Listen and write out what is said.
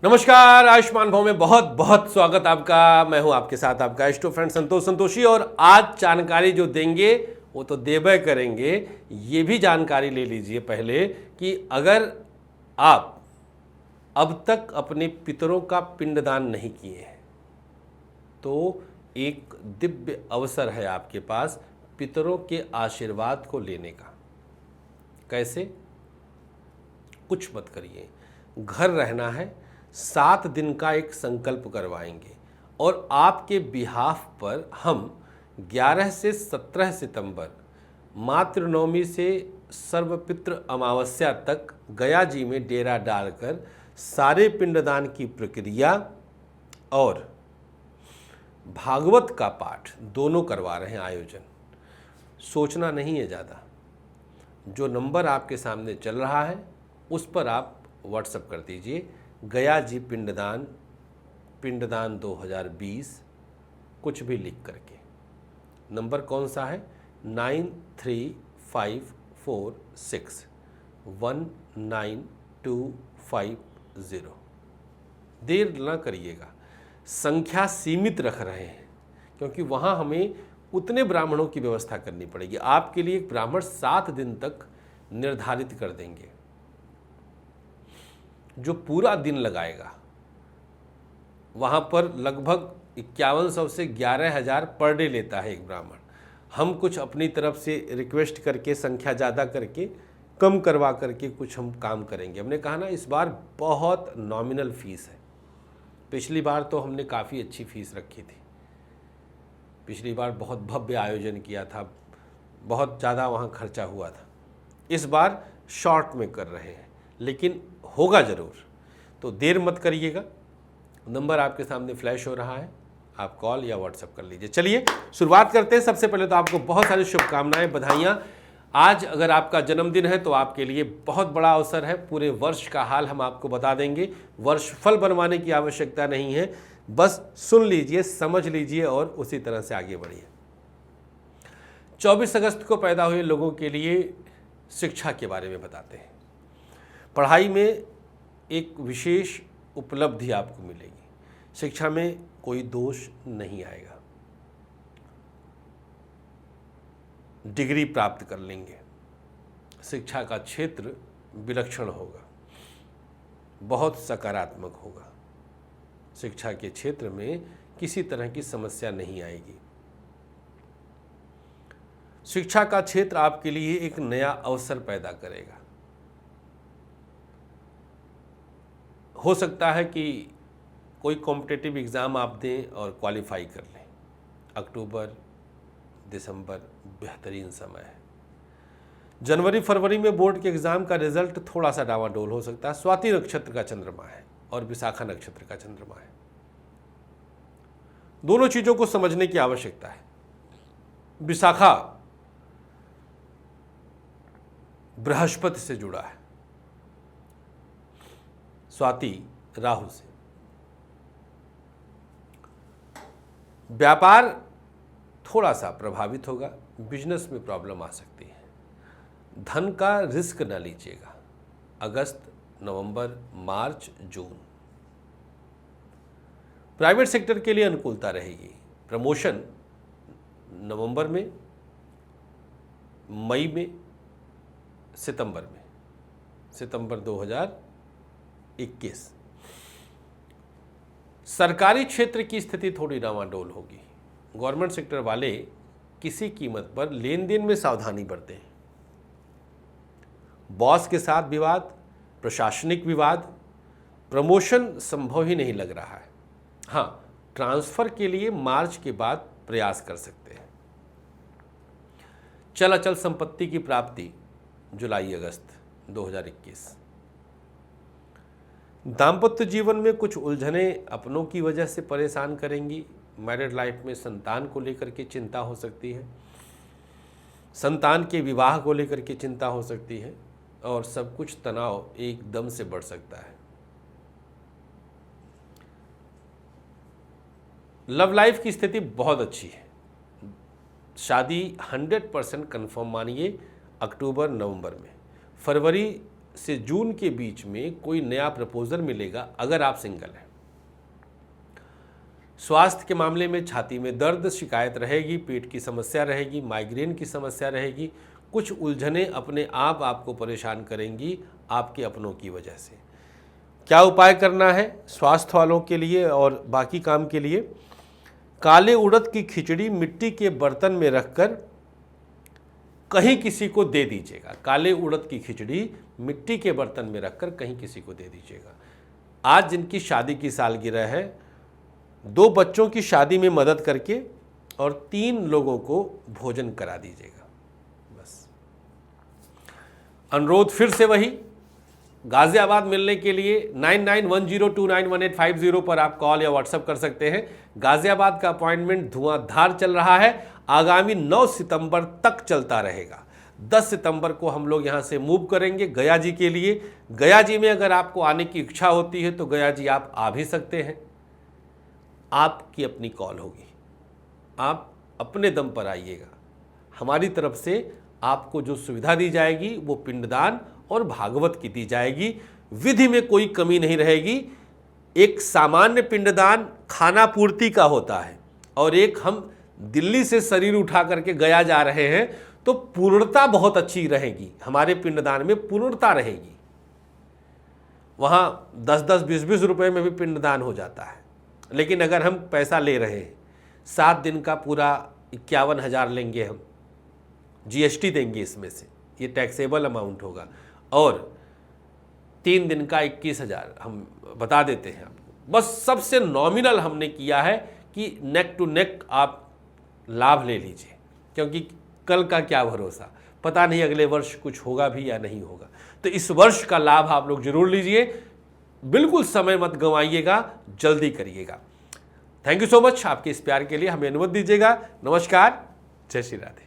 नमस्कार, आयुष्मान भव में बहुत बहुत स्वागत आपका। मैं हूं आपके साथ आपका एस्ट्रो फ्रेंड संतोष संतोषी। और आज जानकारी जो देंगे वो तो देवे करेंगे। ये भी जानकारी ले लीजिए पहले कि अगर आप अब तक अपने पितरों का पिंडदान नहीं किए हैं तो एक दिव्य अवसर है आपके पास पितरों के आशीर्वाद को लेने का। कैसे? कुछ मत करिए, घर रहना है, 7 दिन का एक संकल्प करवाएंगे और आपके बिहाफ पर हम 11 से 17 सितंबर मातृनवमी से सर्वपितृ अमावस्या तक गया जी में डेरा डालकर सारे पिंडदान की प्रक्रिया और भागवत का पाठ दोनों करवा रहे हैं आयोजन। सोचना नहीं है ज़्यादा। जो नंबर आपके सामने चल रहा है उस पर आप व्हाट्सएप कर दीजिए गया जी पिंडदान 2020 कुछ भी लिख करके। नंबर कौन सा है? 9354619250। देर न करिएगा, संख्या सीमित रख रहे हैं क्योंकि वहाँ हमें उतने ब्राह्मणों की व्यवस्था करनी पड़ेगी। आपके लिए एक ब्राह्मण 7 दिन तक निर्धारित कर देंगे जो पूरा दिन लगाएगा। वहाँ पर लगभग 5100 से 11,000 पर डे लेता है एक ब्राह्मण। हम कुछ अपनी तरफ से रिक्वेस्ट करके संख्या ज़्यादा करके कम करवा करके कुछ हम काम करेंगे। हमने कहा ना, इस बार बहुत नॉमिनल फीस है। पिछली बार तो हमने काफ़ी अच्छी फीस रखी थी। पिछली बार बहुत भव्य आयोजन किया था, बहुत ज़्यादा वहाँ खर्चा हुआ था। इस बार शॉर्ट में कर रहे हैं लेकिन होगा ज़रूर। तो देर मत करिएगा। नंबर आपके सामने फ्लैश हो रहा है, आप कॉल या व्हाट्सएप कर लीजिए। चलिए शुरुआत करते हैं। सबसे पहले तो आपको बहुत सारी शुभकामनाएं, बधाइयाँ। आज अगर आपका जन्मदिन है तो आपके लिए बहुत बड़ा अवसर है। पूरे वर्ष का हाल हम आपको बता देंगे। वर्षफल बनवाने की आवश्यकता नहीं है, बस सुन लीजिए, समझ लीजिए और उसी तरह से आगे बढ़िए। 24 अगस्त को पैदा हुए लोगों के लिए शिक्षा के बारे में बताते हैं। पढ़ाई में एक विशेष उपलब्धि आपको मिलेगी। शिक्षा में कोई दोष नहीं आएगा। डिग्री प्राप्त कर लेंगे। शिक्षा का क्षेत्र विलक्षण होगा, बहुत सकारात्मक होगा। शिक्षा के क्षेत्र में किसी तरह की समस्या नहीं आएगी। शिक्षा का क्षेत्र आपके लिए एक नया अवसर पैदा करेगा। हो सकता है कि कोई कॉम्पिटिटिव एग्ज़ाम आप दें और क्वालिफाई कर लें। अक्टूबर दिसंबर बेहतरीन समय है। जनवरी फरवरी में बोर्ड के एग्ज़ाम का रिजल्ट थोड़ा सा डावाडोल हो सकता है। स्वाति नक्षत्र का चंद्रमा है और विशाखा नक्षत्र का चंद्रमा है। दोनों चीज़ों को समझने की आवश्यकता है। विशाखा बृहस्पति से जुड़ा है, स्वाति राहु से। व्यापार थोड़ा सा प्रभावित होगा, बिजनेस में प्रॉब्लम आ सकती है। धन का रिस्क न लीजिएगा। अगस्त नवंबर मार्च जून प्राइवेट सेक्टर के लिए अनुकूलता रहेगी। प्रमोशन नवंबर में, मई में, सितंबर में, सितंबर 2021। सरकारी क्षेत्र की स्थिति थोड़ी डामाडोल होगी। गवर्नमेंट सेक्टर वाले किसी कीमत पर लेन देन में सावधानी बरतें। बॉस के साथ विवाद, प्रशासनिक विवाद, प्रमोशन संभव ही नहीं लग रहा है। हाँ, ट्रांसफर के लिए मार्च के बाद प्रयास कर सकते हैं। चल अचल संपत्ति की प्राप्ति जुलाई अगस्त 2021। दाम्पत्य जीवन में कुछ उलझने अपनों की वजह से परेशान करेंगी। मैरिड लाइफ में संतान को लेकर के चिंता हो सकती है, संतान के विवाह को लेकर के चिंता हो सकती है और सब कुछ तनाव एकदम से बढ़ सकता है। लव लाइफ की स्थिति बहुत अच्छी है। शादी 100% कन्फर्म मानिए अक्टूबर नवंबर में। फरवरी से जून के बीच में कोई नया प्रपोजल मिलेगा अगर आप सिंगल हैं। स्वास्थ्य के मामले में छाती में दर्द शिकायत रहेगी, पेट की समस्या रहेगी, माइग्रेन की समस्या रहेगी, कुछ उलझनें अपने आप आपको परेशान करेंगी आपके अपनों की वजह से। क्या उपाय करना है स्वास्थ्य वालों के लिए और बाकी काम के लिए? काले उड़द की खिचड़ी मिट्टी के बर्तन में रखकर कहीं किसी को दे दीजिएगा। काले उड़द की खिचड़ी मिट्टी के बर्तन में रखकर कहीं किसी को दे दीजिएगा। आज जिनकी शादी की सालगिरह है, 2 बच्चों की शादी में मदद करके और 3 लोगों को भोजन करा दीजिएगा। बस अनुरोध फिर से वही, गाजियाबाद मिलने के लिए 9910291850 पर आप कॉल या व्हाट्सएप कर सकते हैं। गाजियाबाद का अपॉइंटमेंट धुआंधार चल रहा है, आगामी 9 सितंबर तक चलता रहेगा। 10 सितंबर को हम लोग यहाँ से मूव करेंगे गया जी के लिए। गया जी में अगर आपको आने की इच्छा होती है तो गया जी आप आ भी सकते हैं। आपकी अपनी कॉल होगी, आप अपने दम पर आइएगा। हमारी तरफ से आपको जो सुविधा दी जाएगी वो पिंडदान और भागवत की दी जाएगी। विधि में कोई कमी नहीं रहेगी। एक सामान्य पिंडदान खाना पूर्ति का होता है और एक हम दिल्ली से शरीर उठा करके गया जा रहे हैं, तो पूर्णता बहुत अच्छी रहेगी। हमारे पिंडदान में पूर्णता रहेगी। वहाँ 10-10, 20-20 रुपये में भी पिंडदान हो जाता है। लेकिन अगर हम पैसा ले रहे हैं, 7 दिन का पूरा 51,000 लेंगे, हम GST देंगे इसमें से, ये टैक्सेबल अमाउंट होगा, और 3 दिन का 21,000 हम बता देते हैं आपको। बस सबसे नॉमिनल हमने किया है कि नेक टू नेक आप लाभ ले लीजिए, क्योंकि कल का क्या भरोसा, पता नहीं अगले वर्ष कुछ होगा भी या नहीं होगा। तो इस वर्ष का लाभ आप लोग जरूर लीजिए, बिल्कुल समय मत गंवाइएगा, जल्दी करिएगा। थैंक यू सो मच आपके इस प्यार के लिए, हमें अनुमति दीजिएगा। नमस्कार, जय श्री राधे।